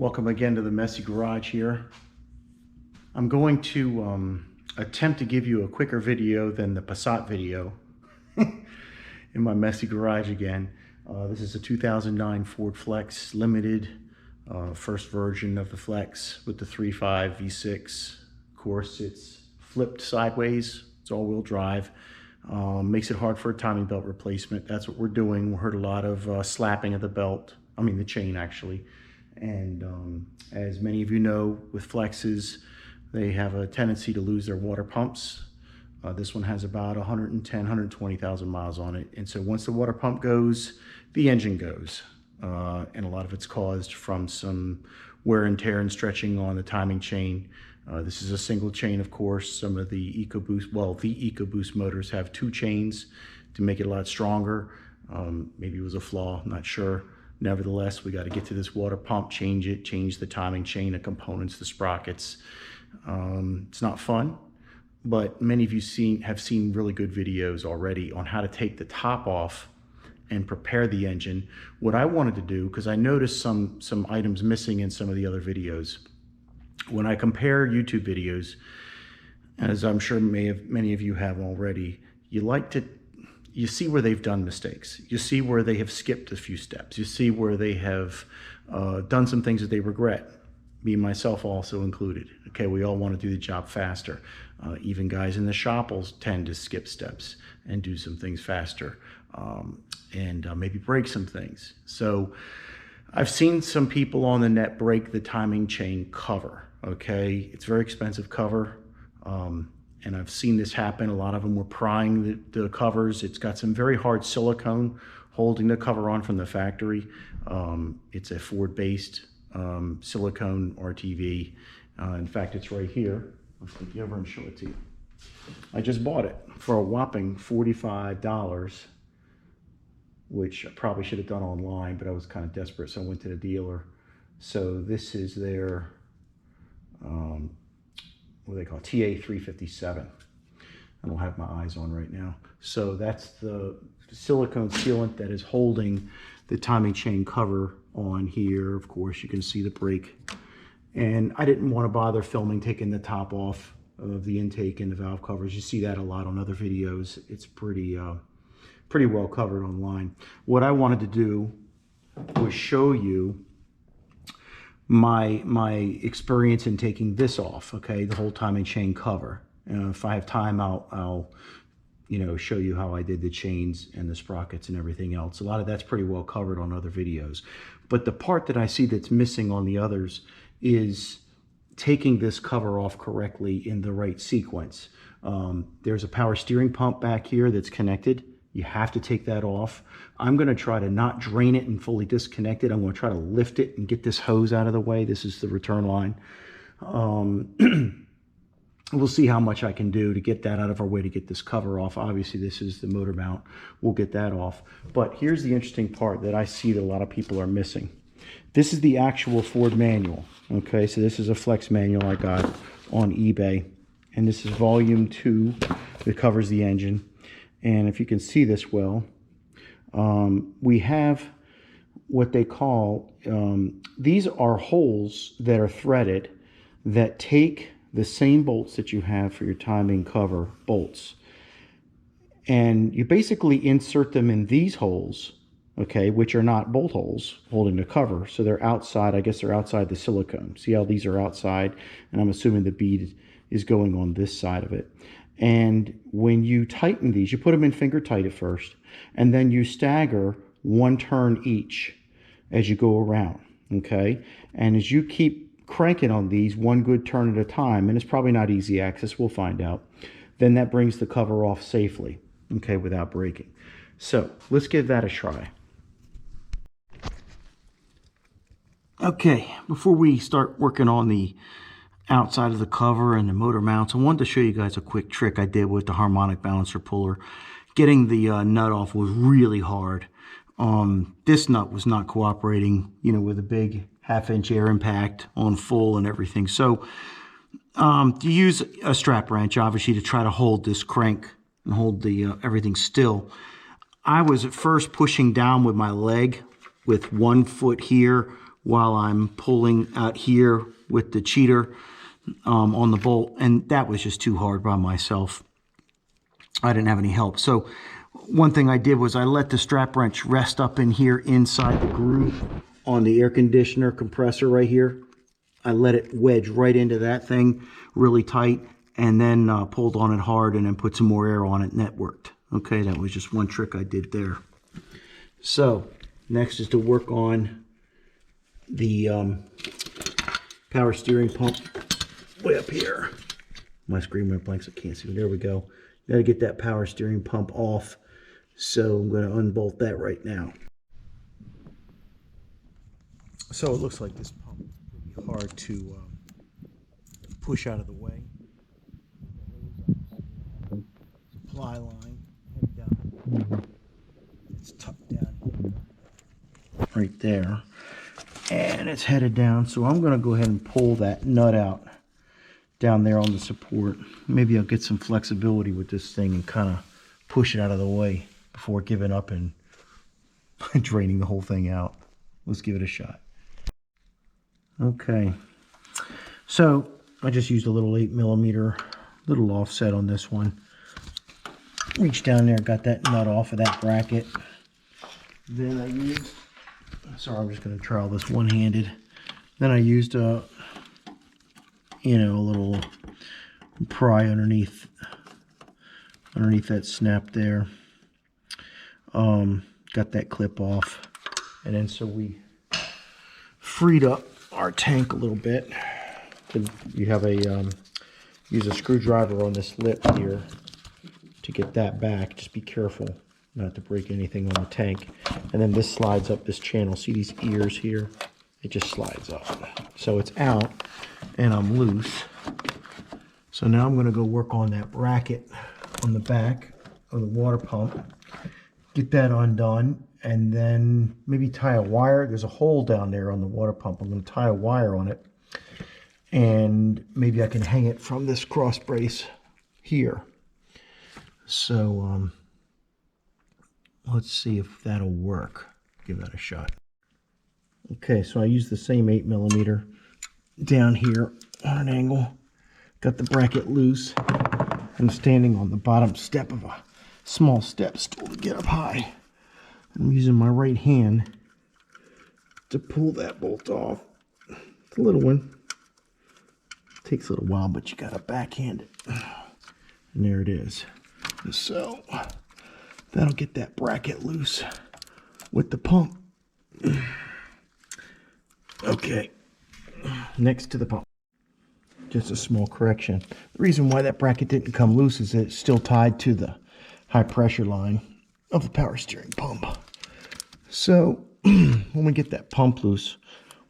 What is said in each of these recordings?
Welcome again to the messy garage here. I'm going to attempt to give you a quicker video than the Passat video in my messy garage again. This is a 2009 Ford Flex Limited, first version of the Flex with the 3.5 V6. Of course, it's flipped sideways. It's all-wheel drive. Makes it hard for a timing belt replacement. That's what we're doing. We heard a lot of slapping of the belt. I mean the chain actually. And as many of you know, with Flexes, they have a tendency to lose their water pumps. This one has about 110, 120,000 miles on it. And so once the water pump goes, the engine goes. And a lot of it's caused from some wear and tear and stretching on the timing chain. This is a single chain, of course. Some of the EcoBoost, well, the EcoBoost motors have two chains to make it a lot stronger. Maybe it was a flaw, I'm not sure. Nevertheless, we got to get to this water pump, change it, change the timing chain, the components, the sprockets. It's not fun, but many of you have seen really good videos already on how to take the top off and prepare the engine. What I wanted to do, because I noticed some items missing in some of the other videos. When I compare YouTube videos, as I'm sure many of you have already, you see where they've done mistakes. You see where they have skipped a few steps. You see where they have done some things that they regret, me and myself also included. Okay, we all want to do the job faster. Even guys in the shop will tend to skip steps and do some things faster and maybe break some things. So I've seen some people on the net break the timing chain cover. Okay, it's a very expensive cover. And I've seen this happen. A lot of them were prying the covers. It's got some very hard silicone holding the cover on from the factory. It's a Ford-based silicone RTV. In fact, it's right here. Let's take you over and show it to you. I just bought it for a whopping $45, which I probably should have done online, but I was kind of desperate, so I went to the dealer. So this is their what do they call it? TA357. I don't have my eyes on right now. So that's the silicone sealant that is holding the timing chain cover on here. Of course, you can see the brake. And I didn't want to bother filming taking the top off of the intake and the valve covers. You see that a lot on other videos. It's pretty well covered online. What I wanted to do was show you my experience in taking this off, okay, the whole timing chain cover. If I have time, I'll show you how I did the chains and the sprockets and everything else. A lot of that's pretty well covered on other videos. But the part that I see that's missing on the others is taking this cover off correctly in the right sequence. There's a power steering pump back here that's connected. You have to take that off. I'm going to try to not drain it and fully disconnect it. I'm going to try to lift it and get this hose out of the way. This is the return line. We'll see how much I can do to get that out of our way to get this cover off. Obviously, this is the motor mount. We'll get that off. But here's the interesting part that I see that a lot of people are missing. This is the actual Ford manual. Okay, so this is a Flex manual I got on eBay. And this is volume 2 that covers the engine. And if you can see this well, we have what they call, these are holes that are threaded that take the same bolts that you have for your timing cover bolts. And you basically insert them in these holes, okay, which are not bolt holes holding the cover. So they're outside, I guess they're outside the silicone. See how these are outside? And I'm assuming the bead is going on this side of it. And when you tighten these, you put them in finger tight at first, and then you stagger one turn each as you go around, okay? And as you keep cranking on these one good turn at a time, and it's probably not easy access, we'll find out, then that brings the cover off safely, okay, without breaking. So let's give that a try. Okay, before we start working on the outside of the cover and the motor mounts, I wanted to show you guys a quick trick I did with the harmonic balancer puller. Getting the nut off was really hard. This nut was not cooperating, with a big 1/2-inch air impact on full and everything. So you use a strap wrench, obviously, to try to hold this crank and hold the everything still. I was at first pushing down with my leg with one foot here, while I'm pulling out here with the cheater on the bolt, and that was just too hard by myself. I didn't have any help. So one thing I did was I let the strap wrench rest up in here inside the groove on the air conditioner compressor right here. I let it wedge right into that thing really tight, and then pulled on it hard and then put some more air on it, and that worked. Okay, that was just one trick I did there. So next is to work on the power steering pump way up here. My screen went blank, so I can't see. There we go. Got to get that power steering pump off. So I'm going to unbolt that right now. So it looks like this pump will be hard to push out of the way. Supply line headed down. It's tucked down here, right there, and it's headed down. So I'm going to go ahead and pull that nut out down there on the support. Maybe I'll get some flexibility with this thing and kind of push it out of the way before giving up and draining the whole thing out. Let's give it a shot. Okay, so I just used a little 8mm little offset on this one. Reached down there, got that nut off of that bracket. Then I used, sorry, I'm just going to trial this one-handed. Then I used a little pry underneath that snap there. Got that clip off, and then so we freed up our tank a little bit. You have a use a screwdriver on this lip here to get that back. Just be careful not to break anything on the tank. And then this slides up this channel. See these ears here? It just slides up. So it's out and I'm loose. So now I'm going to go work on that bracket on the back of the water pump. Get that undone, and then maybe tie a wire. There's a hole down there on the water pump. I'm going to tie a wire on it, and maybe I can hang it from this cross brace here. So let's see if that'll work. Give that a shot. Okay, so I used the same 8mm down here on an angle. Got the bracket loose. I'm standing on the bottom step of a small step stool to get up high. I'm using my right hand to pull that bolt off. It's a little one. Takes a little while, but you gotta backhand it. And there it is. So that'll get that bracket loose with the pump. Okay, next to the pump. Just a small correction. The reason why that bracket didn't come loose is that it's still tied to the high pressure line of the power steering pump. So when we get that pump loose,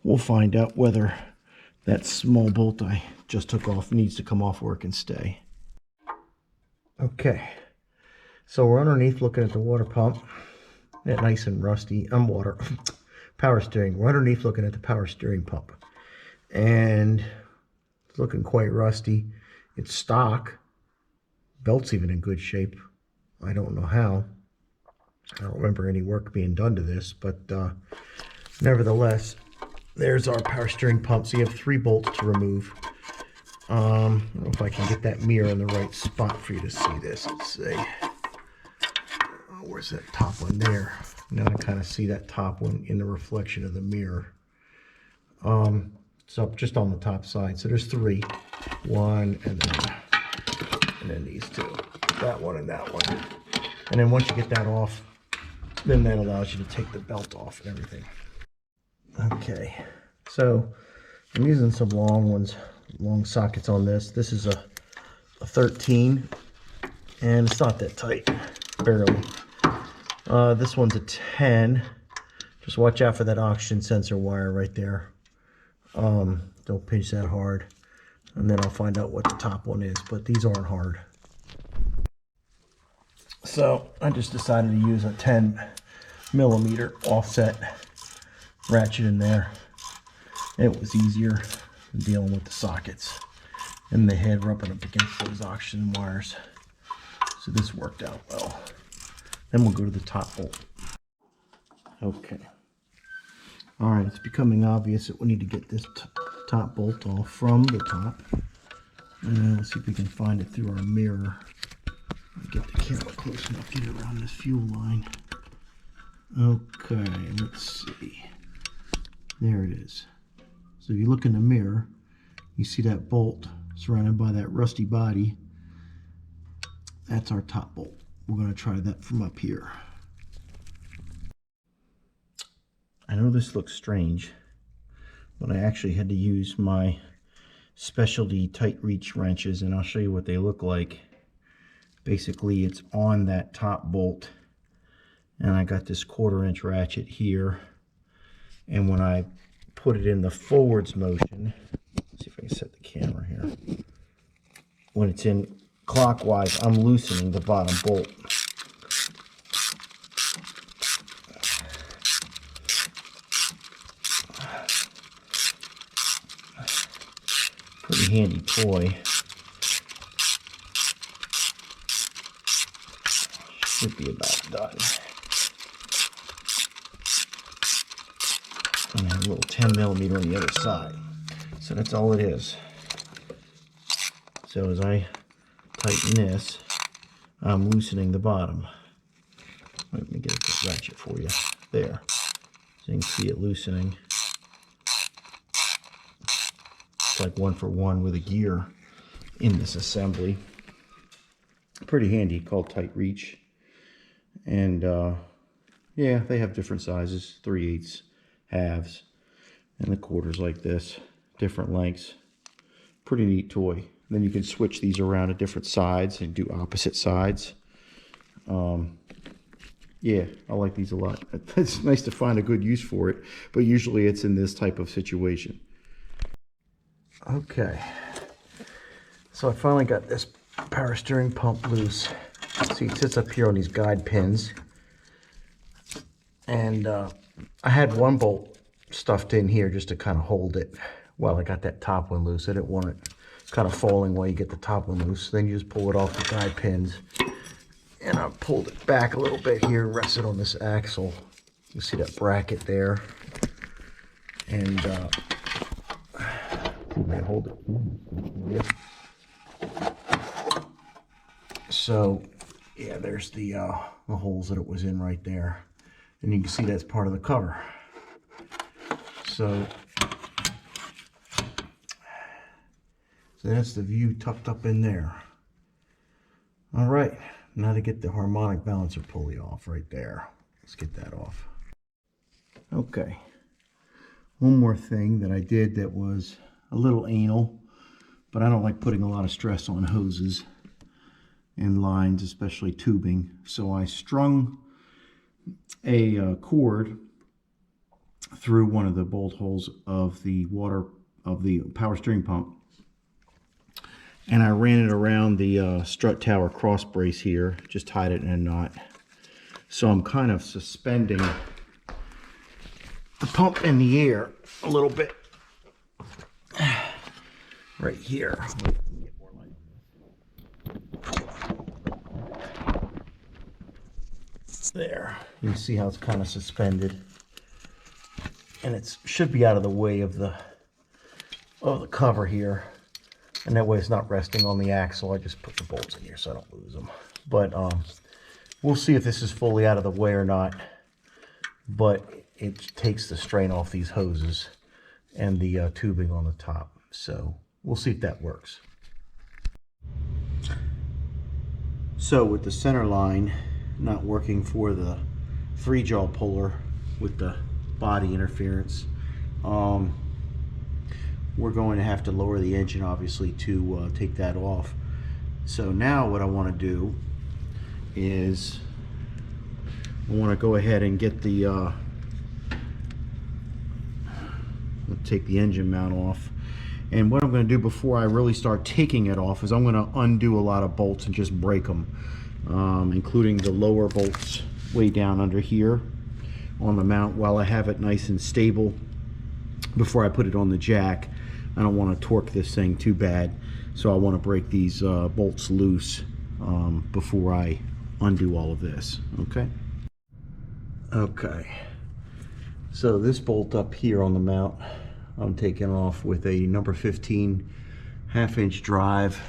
we'll find out whether that small bolt I just took off needs to come off or it can stay. Okay, so we're underneath looking at the water pump. Yeah, nice and rusty. Power steering. We're underneath looking at the power steering pump. And it's looking quite rusty. It's stock. Belt's even in good shape. I don't know how. I don't remember any work being done to this, but nevertheless, there's our power steering pump. So you have 3 bolts to remove. I don't know if I can get that mirror in the right spot for you to see this. Let's see. Oh, where's that top one there? Now I kind of see that top one in the reflection of the mirror. So just on the top side. So there's 3. One, and then these 2. That one and that one. And then once you get that off, then that allows you to take the belt off and everything. Okay, so I'm using some long ones, long sockets on this. This is a 13, and it's not that tight, barely. This one's a 10. Just watch out for that oxygen sensor wire right there. Don't pinch that hard, and then I'll find out what the top one is, but these aren't hard. So I just decided to use a 10mm offset ratchet in there. It was easier than dealing with the sockets and the head rubbing up against those oxygen wires. So this worked out well. Then we'll go to the top bolt. Okay. All right, it's becoming obvious that we need to get this top bolt off from the top. And let's see if we can find it through our mirror. Get the camera close enough, get it around this fuel line. Okay, let's see. There it is. So if you look in the mirror, you see that bolt surrounded by that rusty body. That's our top bolt. We're going to try that from up here. I know this looks strange, but I actually had to use my specialty tight reach wrenches, and I'll show you what they look like. Basically, it's on that top bolt, and I got this 1/4 inch ratchet here, and when I put it in the forwards motion, let's see if I can set the camera here. When it's in clockwise, I'm loosening the bottom bolt. Pretty handy toy. Should be about done. And a little 10mm on the other side. So that's all it is. So as I tighten this, I'm loosening the bottom. Let me get the ratchet for you. There. So you can see it loosening. It's like 1-for-1 with a gear in this assembly. Pretty handy, called tight reach. And yeah, they have different sizes, 3/8, halves, and the quarters like this, different lengths. Pretty neat toy. Then you can switch these around to different sides and do opposite sides. Yeah, I like these a lot. It's nice to find a good use for it, but usually it's in this type of situation. Okay, so I finally got this power steering pump loose. See, it sits up here on these guide pins, and I had one bolt stuffed in here just to kind of hold it while I got that top one loose. I didn't want it kind of falling while you get the top one loose. Then you just pull it off the guide pins, and I pulled it back a little bit here, rest it on this axle. You see that bracket there, and hold it. So yeah, there's the holes that it was in right there, and you can see that's part of the cover. So that's the view tucked up in there. All right, now to get the harmonic balancer pulley off right there. Let's get that off. Okay, one more thing that I did that was a little anal, but I don't like putting a lot of stress on hoses and lines, especially tubing. So I strung a cord through one of the bolt holes of the power steering pump, and I ran it around the strut tower cross brace here, just tied it in a knot. So I'm kind of suspending the pump in the air a little bit right here. There, you can see how it's kind of suspended, and it should be out of the way of the cover here, and that way it's not resting on the axle. I just put the bolts in here so I don't lose them. But we'll see if this is fully out of the way or not, but it takes the strain off these hoses and the tubing on the top, so we'll see if that works. So with the center line not working for the 3-jaw puller with the body interference, we're going to have to lower the engine obviously to take that off. So now what I want to do is I want to go ahead and get the take the engine mount off. And what I'm going to do before I really start taking it off is I'm going to undo a lot of bolts and just break them, including the lower bolts way down under here on the mount while I have it nice and stable before I put it on the jack. I don't want to torque this thing too bad, so I want to break these bolts loose before I undo all of this. Okay. So this bolt up here on the mount, I'm taking off with a number 15 half-inch drive,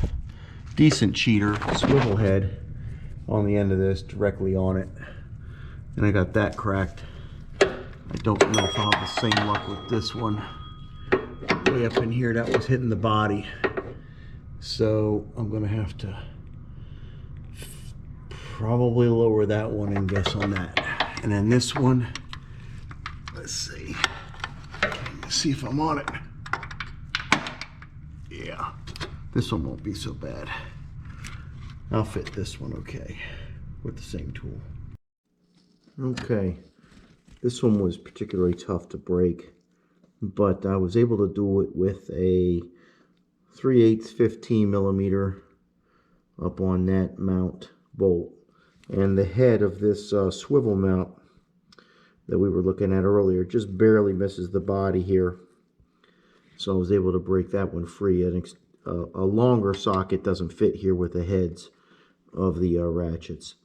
decent cheater swivel head on the end of this, directly on it, and I got that cracked. I don't know if I'll have the same luck with this one. Way up in here, that was hitting the body, so I'm gonna have to probably lower that one and guess on that. And then this one, let's see. See if I'm on it. Yeah, this one won't be so bad. I'll fit this one okay with the same tool. Okay, this one was particularly tough to break, but I was able to do it with a 3/8 15 millimeter up on that mount bolt. And the head of this swivel mount that we were looking at earlier just barely misses the body here. So I was able to break that one free. A longer socket doesn't fit here with the heads of the ratchets.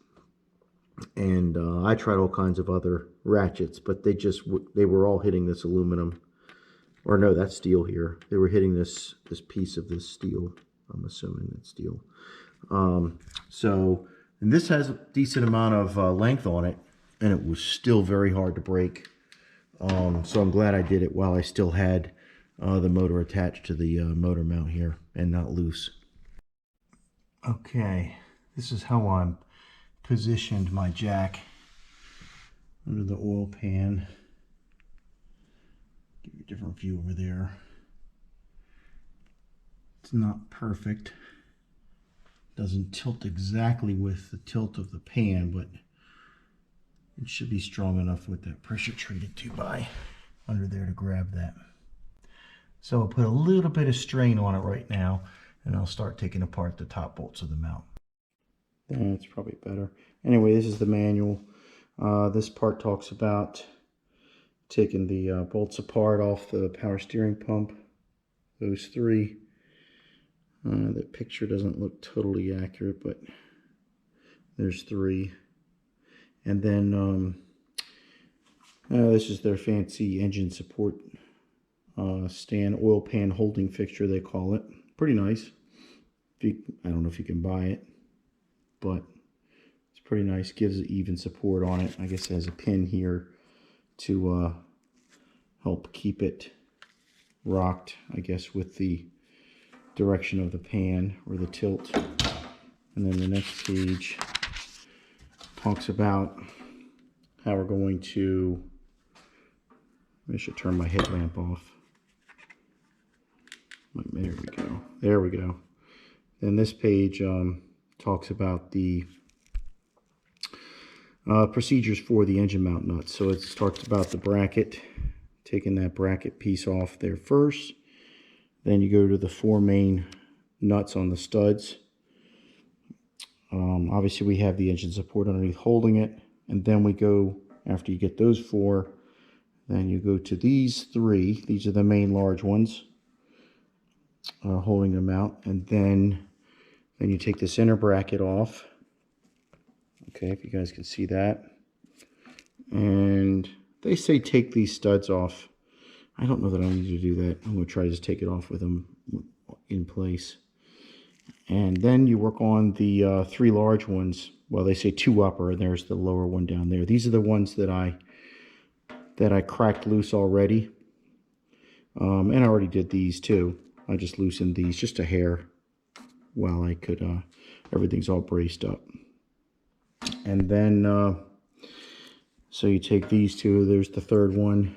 And I tried all kinds of other ratchets, but they were all hitting this aluminum. Or no, that's steel here. They were hitting this piece of this steel. I'm assuming it's steel. And this has a decent amount of length on it, and it was still very hard to break. So I'm glad I did it while I still had the motor attached to the motor mount here and not loose. Okay, this is how I'm positioned my jack under the oil pan. Give you a different view over there. It's not perfect. Doesn't tilt exactly with the tilt of the pan, but it should be strong enough with that pressure treated 2x under there to grab that. So I'll put a little bit of strain on it right now, and I'll start taking apart the top bolts of the mount. That's probably better. Anyway, this is the manual. This part talks about taking the bolts apart off the power steering pump. Those three. That picture doesn't look totally accurate, but there's three. And then this is their fancy engine support stand, oil pan holding fixture, they call it. Pretty nice. I don't know if you can buy it, but it's pretty nice. Gives even support on it. I guess it has a pin here to help keep it rocked, I guess, with the direction of the pan or the tilt. And then the next page talks about how we're going to, I should turn my headlamp off. There we go. There we go. Then this page talks about the procedures for the engine mount nuts. So it talks about the bracket, taking that bracket piece off there first. Then you go to the 4 main nuts on the studs. Obviously we have the engine support underneath holding it. And then we go, after you get those 4, then you go to these 3. These are the main large ones, holding them out. And then you take this inner bracket off. Okay, if you guys can see that. And they say take these studs off. I don't know that I need to do that. I'm going to try to just take it off with them in place. And then you work on the 3 large ones. Well, they say 2 upper, and there's the lower one down there. These are the ones that I cracked loose already. And I already did these too. I just loosened these just a hair while I could, everything's all braced up. And then, so you take these 2, there's the 3rd one,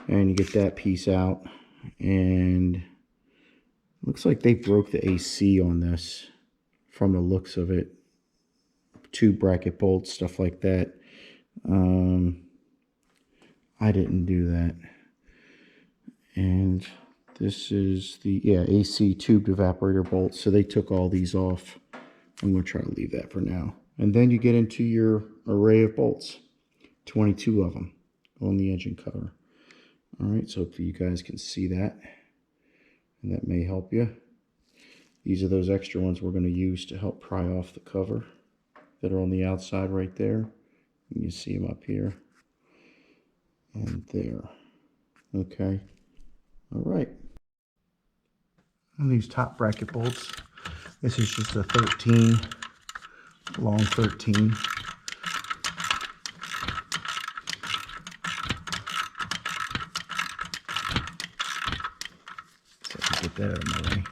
and you get that piece out. And looks like they broke the AC on this from the looks of it. 2 bracket bolts, stuff like that. I didn't do that. And this is the, AC tubed evaporator bolts. So they took all these off. I'm going to try to leave that for now. And then you get into your array of bolts. 22 of them on the engine cover. All right, so hopefully you guys can see that. And that may help you. These are those extra ones we're going to use to help pry off the cover that are on the outside right there. You see them up here. and there. Okay. All right. And these top bracket bolts, this is just a 13, long 13. So I can get that out of my way.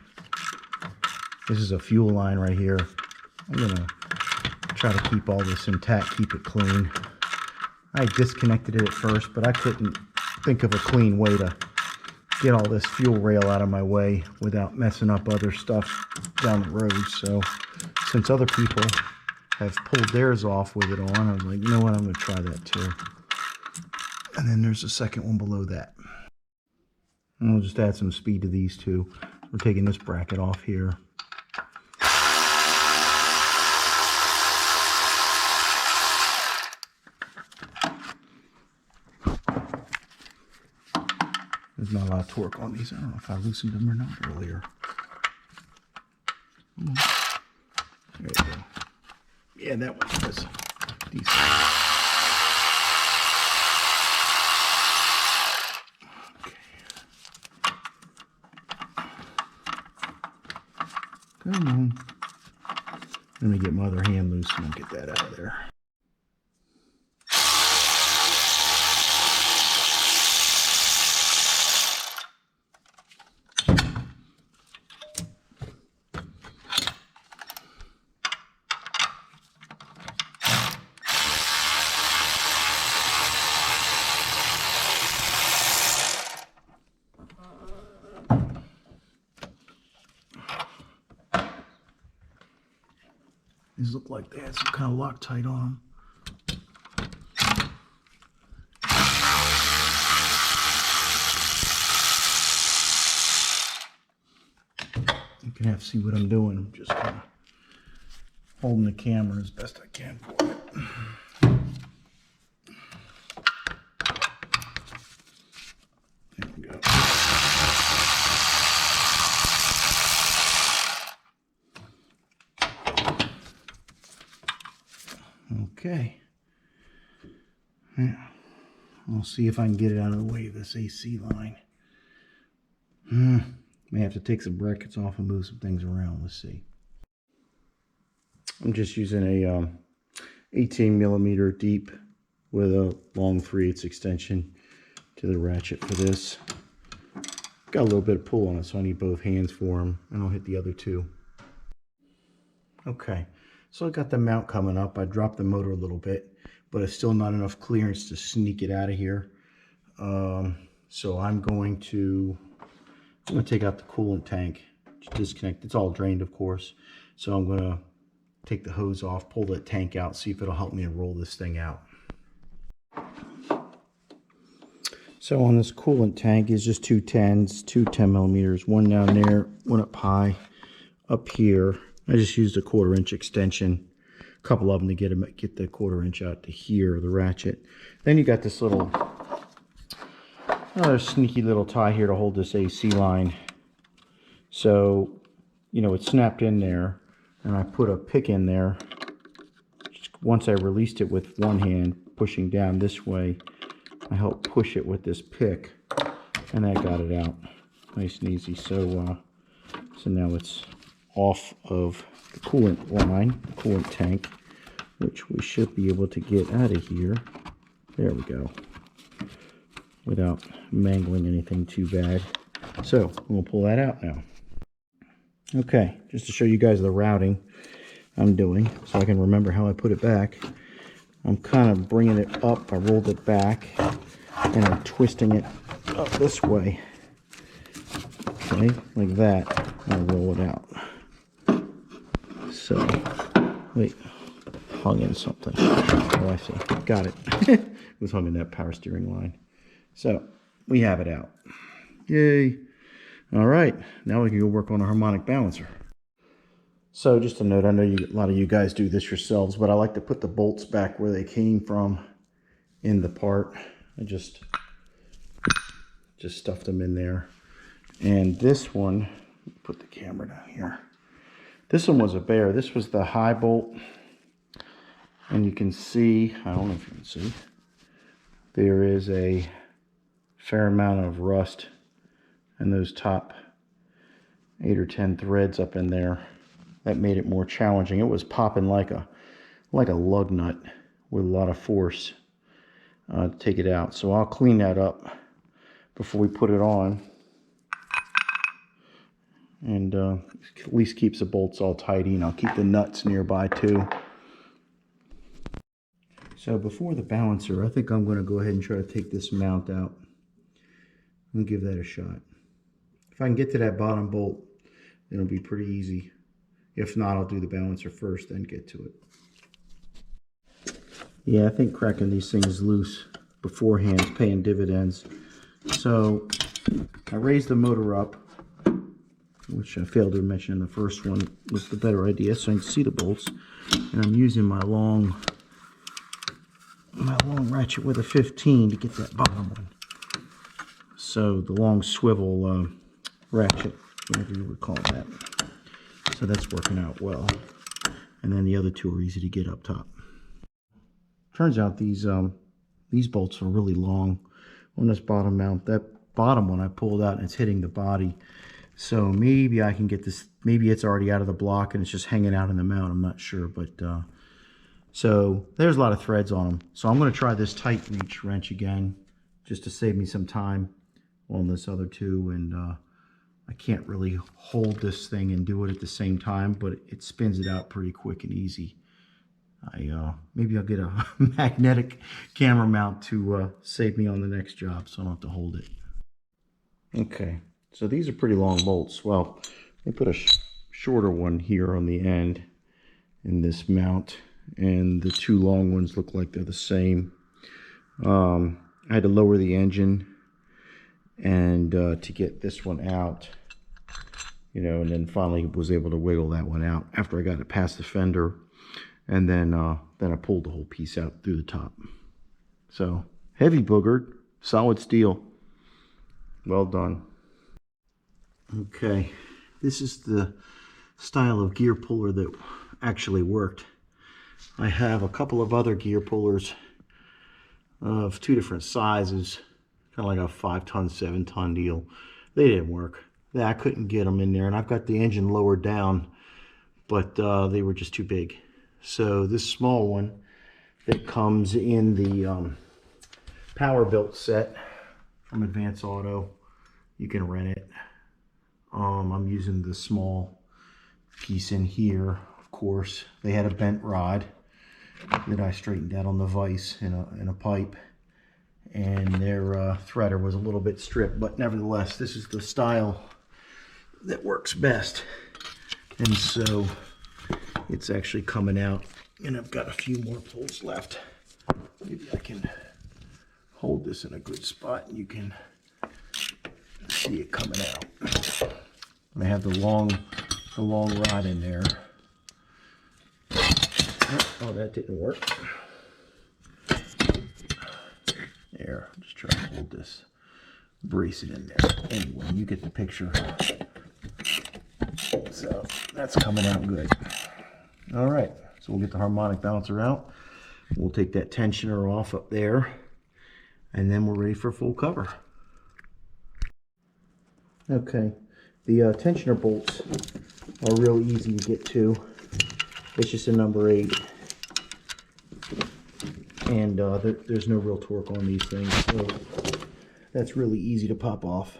This is a fuel line right here. I'm gonna try to keep all this intact, keep it clean. I disconnected it at first, but I couldn't think of a clean way to get all this fuel rail out of my way without messing up other stuff down the road. So since other people have pulled theirs off with it on, I was like, you know what, I'm gonna try that too. And then there's a second one below that. And we'll just add some speed to these two. We're taking this bracket off here. There's not a lot of torque on these. I don't know if I loosened them or not earlier. There you go. Yeah, that one was decent. Okay. Come on. Let me get my other hand loose and I'll get that out of there. These look like they had some kind of Loctite on them. You can have to see what I'm doing. I'm just kind of holding the camera as best I can for it. There we go. Okay. Now, I'll see if I can get it out of the way of this AC line. May have to take some brackets off and move some things around. Let's see. I'm just using a 18 millimeter deep with a long 3/8 extension to the ratchet for this. Got a little bit of pull on it, so I need both hands for them, and I'll hit the other two. Okay. So I got the mount coming up. I dropped the motor a little bit, but it's still not enough clearance to sneak it out of here. So I'm going to take out the coolant tank, disconnect. It's all drained, of course. So I'm going to take the hose off, pull the tank out, see if it'll help me to roll this thing out. So on this coolant tank is just two 10s, two 10 millimeters, one down there, one up high, up here. I just used a 1/4 inch extension, a couple of them to get the 1/4 inch out to here, the ratchet. Then you got this little, another sneaky little tie here to hold this AC line. So, you know, it's snapped in there, and I put a pick in there. Once I released it with one hand, pushing down this way, I helped push it with this pick, and that got it out nice and easy. So, so now it's off of the coolant line, the coolant tank, which we should be able to get out of here. There we go, without mangling anything too bad. So we'll pull that out now. Okay, just to show you guys the routing I'm doing so I can remember how I put it back. I'm kind of bringing it up. I rolled it back and I'm twisting it up this way. Okay, like that. I'll roll it out. So, wait, hung in something. Oh, I see. Got it. It was hung in that power steering line. So, we have it out. Yay. All right, now we can go work on a harmonic balancer. So, just a note, I know a lot of you guys do this yourselves, but I like to put the bolts back where they came from in the part. I just stuffed them in there. And this one, put the camera down here. This one was a bear. This was the high bolt. And you can see, I don't know if you can see, there is a fair amount of rust in those top 8 or 10 threads up in there. That made it more challenging. It was popping like a lug nut with a lot of force to take it out. So I'll clean that up before we put it on, and at least keeps the bolts all tidy, and I'll keep the nuts nearby too. So before the balancer, I think I'm going to go ahead and try to take this mount out and give that a shot. If I can get to that bottom bolt, it'll be pretty easy. If not, I'll do the balancer first, then get to it. Yeah, I think cracking these things loose beforehand is paying dividends. So I raised the motor up, which I failed to mention in the first one was the better idea, so I can see the bolts. And I'm using my long ratchet with a 15 to get that bottom one. So the long swivel ratchet, whatever you would call that. So that's working out well. And then the other two are easy to get up top. Turns out these bolts are really long on this bottom mount. That bottom one I pulled out and it's hitting the body. So maybe I can get this, maybe it's already out of the block and it's just hanging out in the mount. I'm not sure, but so there's a lot of threads on them. So I'm going to try this tight reach wrench again just to save me some time on this other two. And I can't really hold this thing and do it at the same time, but it spins it out pretty quick and easy. Maybe I'll get a magnetic camera mount to save me on the next job, so I don't have to hold it. Okay, so these are pretty long bolts. Well, they put a shorter one here on the end in this mount, and the two long ones look like they're the same. I had to lower the engine and to get this one out, you know, and then finally was able to wiggle that one out after I got it past the fender, and then I pulled the whole piece out through the top. So heavy boogered, solid steel, well done. Okay, this is the style of gear puller that actually worked. I have a couple of other gear pullers of two different sizes, kind of like a 5-ton, 7-ton deal. They didn't work. I couldn't get them in there, and I've got the engine lowered down, but they were just too big. So this small one that comes in the power built set from Advance Auto, you can rent it. I'm using the small piece in here. Of course, they had a bent rod that I straightened out on the vise in a pipe, and their threader was a little bit stripped, but nevertheless, this is the style that works best. And so it's actually coming out, and I've got a few more pulls left. Maybe I can hold this in a good spot and you can see it coming out. I have the long rod in there. Oh, that didn't work. There, just try to hold this, brace it in there. Anyway, you get the picture. So that's coming out good. All right, so we'll get the harmonic balancer out. We'll take that tensioner off up there, and then we're ready for full cover. Okay, the tensioner bolts are real easy to get to. It's just a number 8, and there's no real torque on these things, so that's really easy to pop off.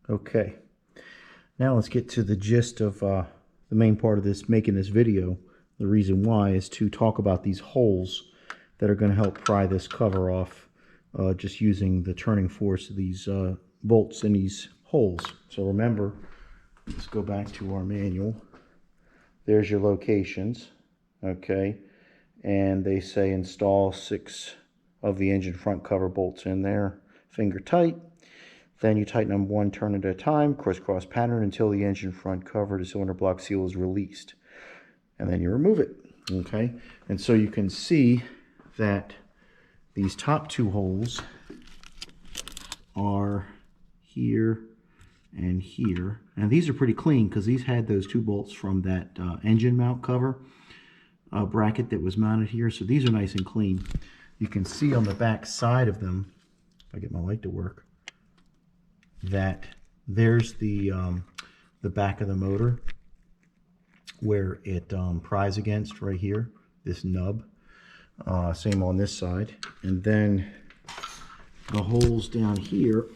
Okay, now let's get to the gist of the main part of this, making this video. The reason why is to talk about these holes that are going to help pry this cover off, just using the turning force of these bolts in these holes. So remember, let's go back to our manual. There's your locations, okay, and they say install 6 of the engine front cover bolts in there, finger tight. Then you tighten them 1 turn at a time, crisscross pattern until the engine front cover, the cylinder block seal is released. And then you remove it, okay? And so you can see that these top 2 holes are here and here. And these are pretty clean because these had those 2 bolts from that engine mount cover bracket that was mounted here. So these are nice and clean. you can see on the back side of them, if I get my light to work, that there's the back of the motor where it pries against right here, this nub. Same on this side. And then the holes down here,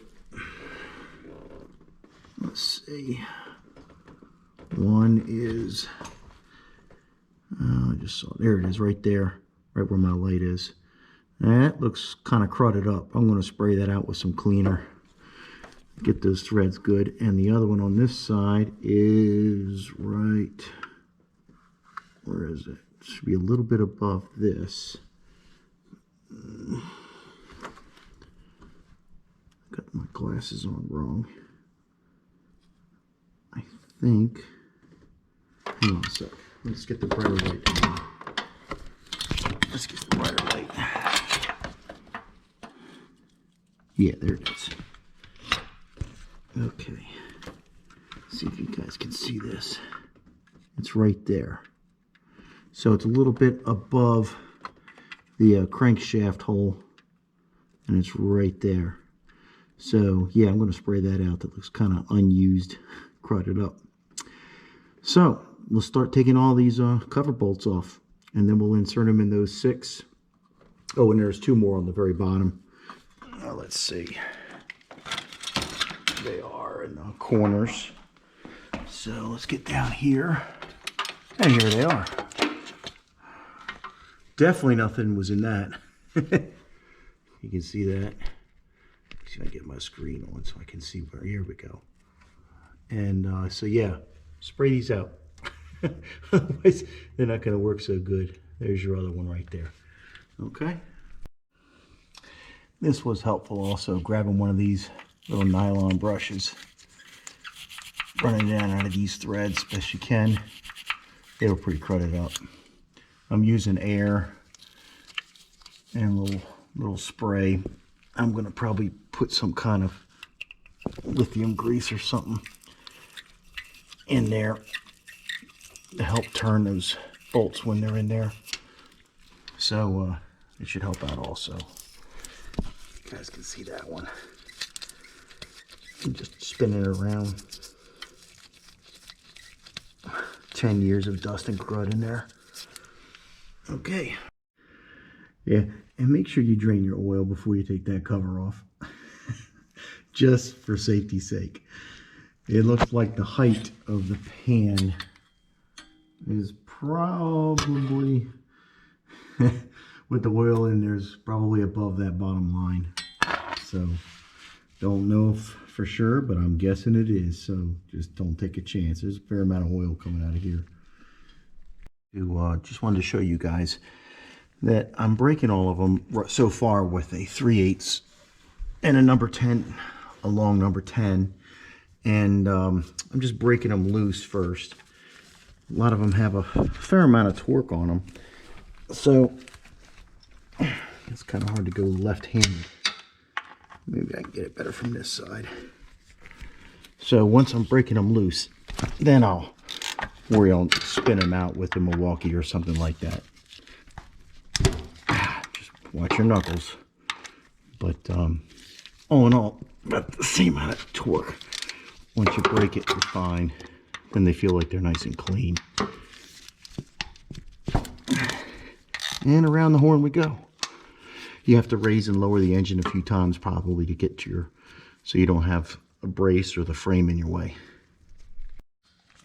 let's see, one is, I just saw, there it is right there, right where my light is. That looks kind of crudded up. I'm going to spray that out with some cleaner, get those threads good. And the other one on this side is right, where is it? It should be a little bit above this. Got my glasses on wrong. I think, hang on a sec. Let's get the brighter light on. Let's get the brighter light. Yeah, there it is. Okay. Let's see if you guys can see this. It's right there. So it's a little bit above the crankshaft hole, and it's right there. So yeah, I'm going to spray that out. That looks kind of unused, crudded up. So we'll start taking all these cover bolts off, and then we'll insert them in those 6. Oh, and there's 2 more on the very bottom. Let's see. They are in the corners. So let's get down here. And here they are. Definitely nothing was in that. You can see that. See if I get my screen on so I can see where. Here we go. And so yeah, spray these out. Otherwise, they're not going to work so good. There's your other one right there. Okay. This was helpful also, grabbing one of these little nylon brushes, running down out of these threads best you can. They were pretty crudded up. I'm using air and a little spray. I'm going to probably put some kind of lithium grease or something in there to help turn those bolts when they're in there. So it should help out also. You guys can see that one. I'm just spinning it around. 10 years of dust and crud in there. Okay. Yeah, and make sure you drain your oil before you take that cover off. Just for safety's sake. It looks like the height of the pan is probably, with the oil in there's probably above that bottom line. So, don't know if for sure, but I'm guessing it is. So, just don't take a chance. There's a fair amount of oil coming out of here. Just wanted to show you guys that I'm breaking all of them so far with a 3/8 and a number 10, a long number 10, and I'm just breaking them loose first. A lot of them have a fair amount of torque on them, so it's kind of hard to go left-handed. Maybe I can get it better from this side. So once I'm breaking them loose, then I'll worry on spin them out with a Milwaukee or something like that. Just watch your knuckles. But all in all, about the same amount of torque. Once you break it, you're fine. Then they feel like they're nice and clean. And around the horn we go. You have to raise and lower the engine a few times probably to get to your, so you don't have a brace or the frame in your way.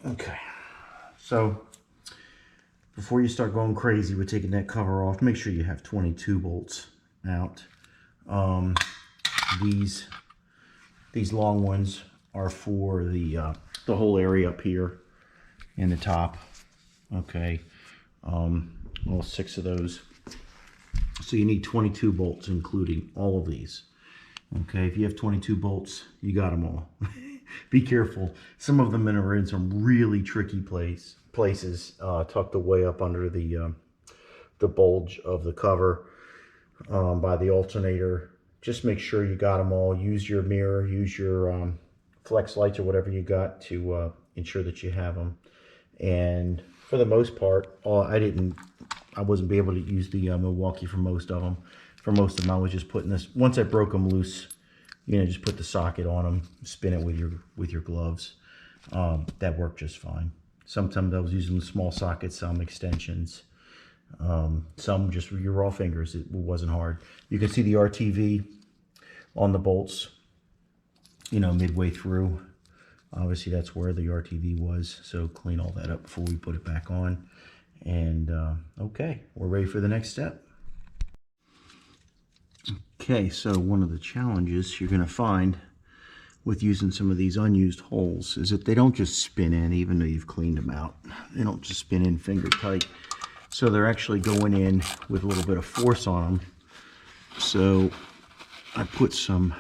Okay. So, before you start going crazy with taking that cover off, make sure you have 22 bolts out. These long ones are for the whole area up here and the top. Okay, all 6 of those. So you need 22 bolts, including all of these. Okay, if you have 22 bolts, you got them all. Be careful. Some of them are in some really tricky places, tucked away up under the bulge of the cover by the alternator. Just make sure you got them all. Use your mirror, use your flex lights or whatever you got to ensure that you have them. And for the most part, I wasn't able to use the Milwaukee for most of them. for most of them, I was just putting this, once I broke them loose, you know, just put the socket on them, spin it with your gloves. That worked just fine. Sometimes I was using small sockets, some extensions, some just with your raw fingers. It wasn't hard. You can see the RTV on the bolts, you know, midway through. Obviously that's where the RTV was, so clean all that up before we put it back on. And okay, we're ready for the next step. Okay, so one of the challenges you're going to find with using some of these unused holes is that they don't just spin in, even though you've cleaned them out. They don't just spin in finger tight. So they're actually going in with a little bit of force on them. So I put some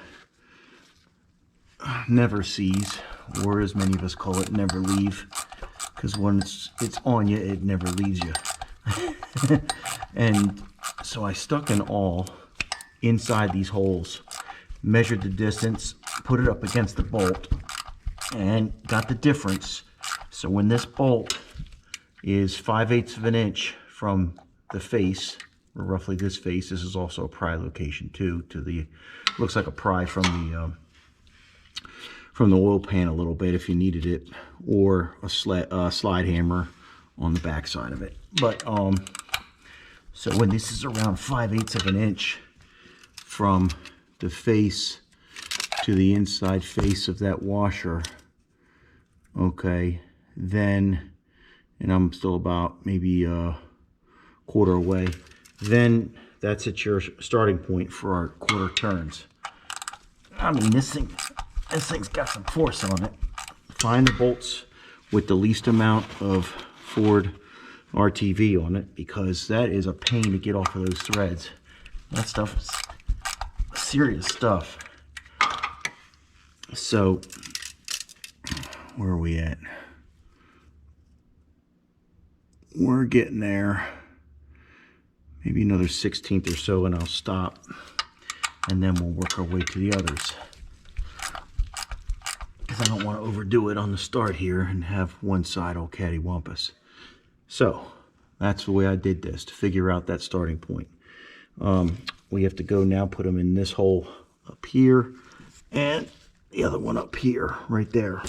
never seize, or as many of us call it, never leave, because once it's on you, it never leaves you. And so I stuck an awl inside these holes, measured the distance, put it up against the bolt, and got the difference. So when this bolt is 5/8 of an inch from the face, or roughly this face, this is also a pry location too, to the, looks like a pry from the oil pan a little bit if you needed it, or a slide hammer on the back side of it. But so when this is around 5/8 of an inch from the face to the inside face of that washer, okay, then, and I'm still about maybe a quarter away, then that's at your starting point for our quarter turns. I mean, this thing's got some force on it. Find the bolts with the least amount of Ford RTV on it, because that is a pain to get off of those threads. That stuff is serious stuff. So where are we at? We're getting there. Maybe another 1/16 or so and I'll stop, and then we'll work our way to the others, because I don't want to overdo it on the start here and have one side all cattywampus. So that's the way I did this, to figure out that starting point. We have to go now, put them in this hole up here and the other one up here, right there.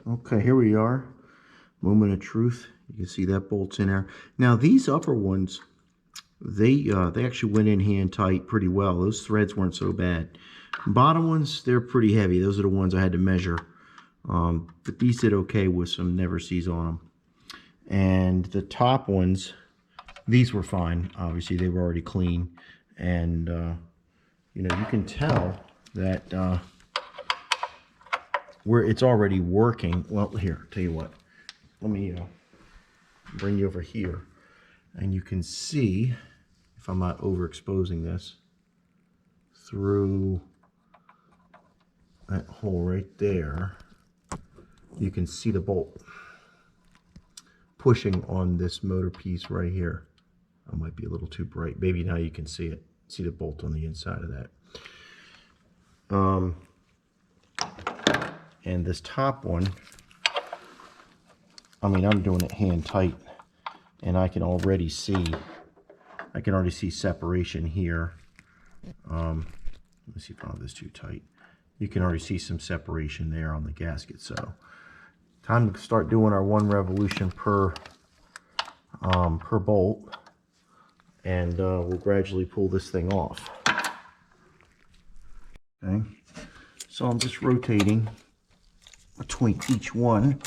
Okay, here we are. Moment of truth. You can see that bolt's in there. Now these upper ones, they actually went in hand tight pretty well. Those threads weren't so bad. Bottom ones, they're pretty heavy. Those are the ones I had to measure. But these did okay with some never seize on them. And the top ones, these were fine. Obviously they were already clean, and you know, you can tell that where it's already working. Well, here, tell you what, let me bring you over here, and you can see, if I'm not overexposing this, through that hole right there, you can see the bolt pushing on this motor piece right here. It might be a little too bright. Maybe now you can see it. See the bolt on the inside of that. And this top one, I mean, I'm doing it hand tight, and I can already see separation here. Let me see if I don't have this too tight. You can already see some separation there on the gasket. So time to start doing our 1 revolution per bolt, and we'll gradually pull this thing off. Okay, so I'm just rotating between each one,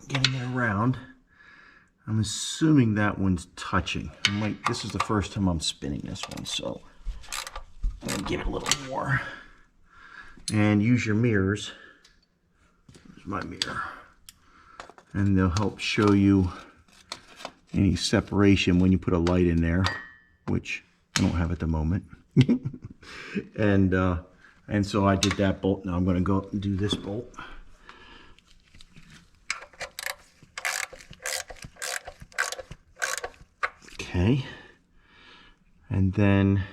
getting it around. I'm assuming that one's touching. This is the first time I'm spinning this one, so I'm gonna give it a little more. And use your mirrors. There's my mirror. And they'll help show you any separation when you put a light in there, which I don't have at the moment. And so I did that bolt. Now I'm going to go up and do this bolt. Okay. And then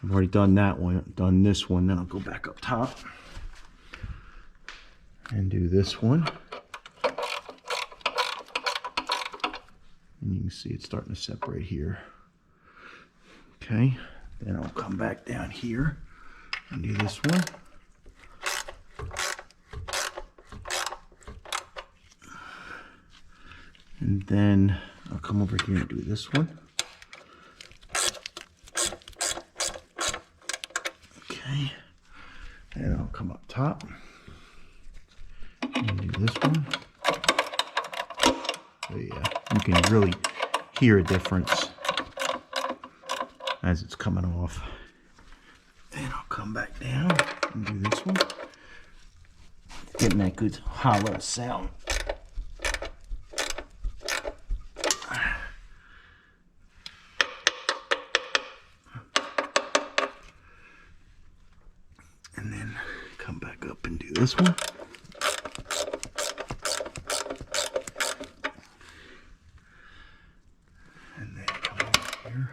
I've already done that one, done this one. Then I'll go back up top and do this one. And you can see it's starting to separate here. Okay, then I'll come back down here and do this one. And then I'll come over here and do this one. Okay, and I'll come up top and do this one. So yeah, you can really hear a difference as it's coming off. Then I'll come back down and do this one. Getting that good hollow sound. And then come back up and do this one. And then come over here.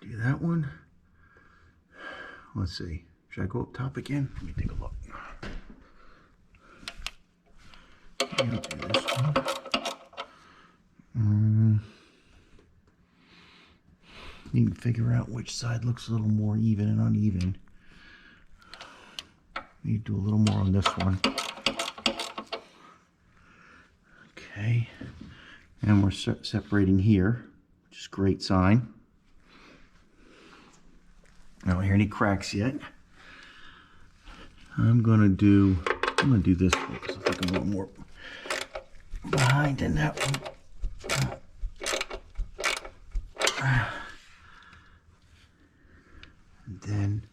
Do that one. Let's see. Should I go up top again? Let me take a look. And do this one. You can figure out which side looks a little more even and uneven. Need to do a little more on this one. Okay. And we're separating here, which is a great sign. I don't hear any cracks yet. I'm gonna do this one because I think I'm a little more behind in that one. And then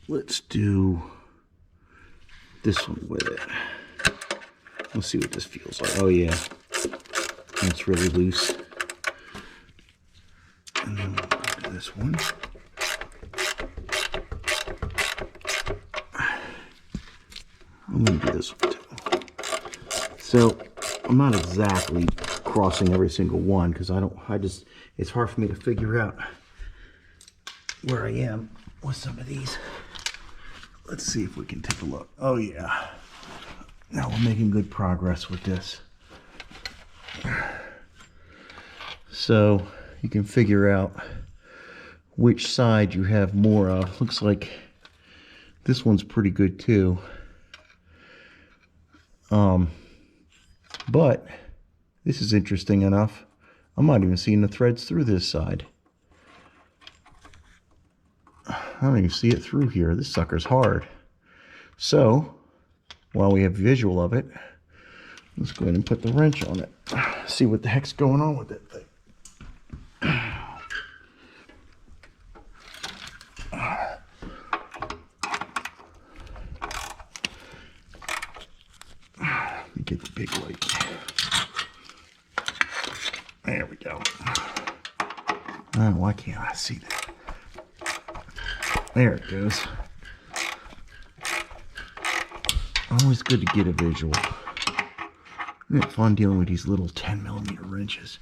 let's do this one with it. Let's see what this feels like. Oh yeah, it's really loose. And then we'll do this one. I'm going to do this one too. So I'm not exactly crossing every single one because it's hard for me to figure out where I am with some of these. Let's see if we can take a look. Oh yeah. Now we're making good progress with this. So you can figure out which side you have more of. Looks like this one's pretty good too. But this is interesting enough. I'm not even seeing the threads through this side. I don't even see it through here. This sucker's hard. So, while we have visual of it, let's go ahead and put the wrench on it. See what the heck's going on with that thing. Let me get the big light. There we go. Oh, why can't I see that? There it goes. Always good to get a visual. Isn't it fun dealing with these little 10mm wrenches?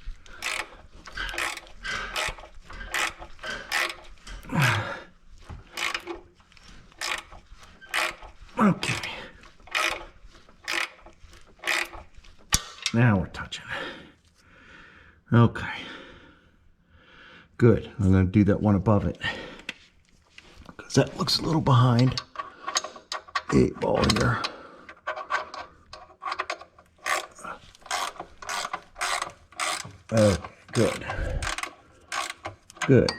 Okay. Now we're touching. Okay. Good. I'm going to do that one above it. Because that looks a little behind. 8 ball here. Oh, good. Good.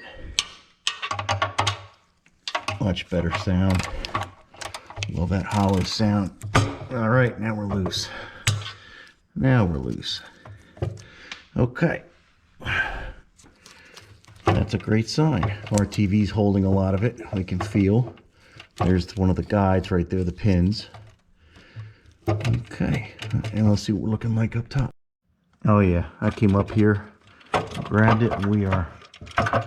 Much better sound. Love that hollow sound. All right, now we're loose. Now we're loose. Okay. That's a great sign. Our TV's holding a lot of it. We can feel. There's one of the guides right there, the pins. Okay, and let's see what we're looking like up top. Oh yeah, I came up here, grabbed it, and we are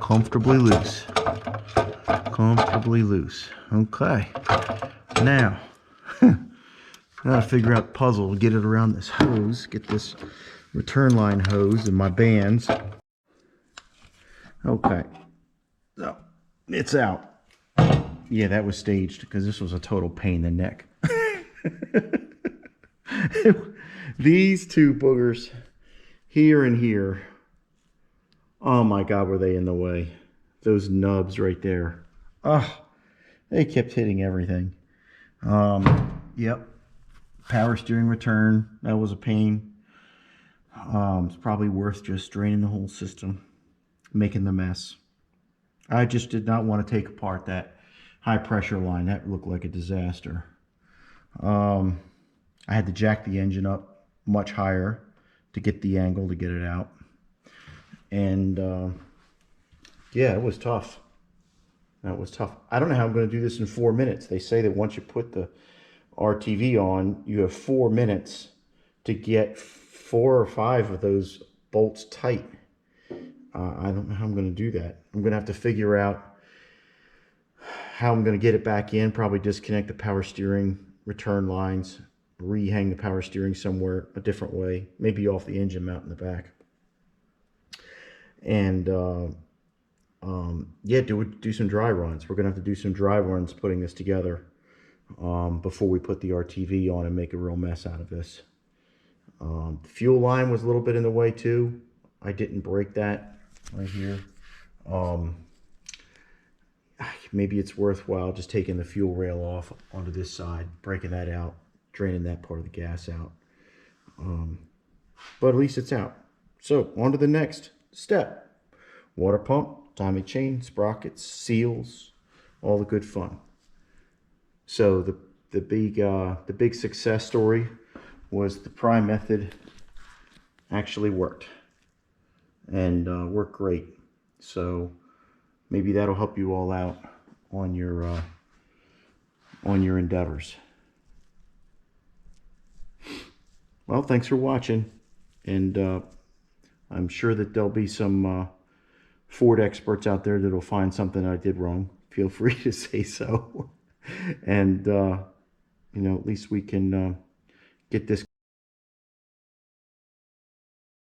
comfortably loose. Comfortably loose. Okay, now, I gotta figure out the puzzle to get it around this hose, get this return line hose and my bands. Okay, so it's out. Yeah, that was staged because this was a total pain in the neck. These two boogers, here and here, oh my God, were they in the way. Those nubs right there. Oh, they kept hitting everything. Yep. Power steering return. That was a pain. It's probably worth just draining the whole system, making the mess. I just did not want to take apart that high pressure line. That looked like a disaster. I had to jack the engine up much higher to get the angle to get it out. And yeah, it was tough. That was tough. I don't know how I'm going to do this in 4 minutes. They say that once you put the RTV on, you have 4 minutes to get 4 or 5 of those bolts tight. I don't know how I'm going to do that. I'm going to have to figure out how I'm going to get it back in. Probably disconnect the power steering return lines, rehang the power steering somewhere a different way, maybe off the engine mount in the back. And yeah, do some dry runs. We're going to have to do some dry runs putting this together before we put the RTV on and make a real mess out of this. The fuel line was a little bit in the way too. I didn't break that right here. Maybe it's worthwhile just taking the fuel rail off onto this side, breaking that out, draining that part of the gas out. But at least it's out. So on to the next step. Water pump, timing chain, sprockets, seals, all the good fun. So the big success story was the Prying method actually worked, and worked great. So maybe that'll help you all out on your endeavors. Well, thanks for watching, and I'm sure that there'll be some Ford experts out there that'll find something I did wrong. Feel free to say so. And you know, at least we can get this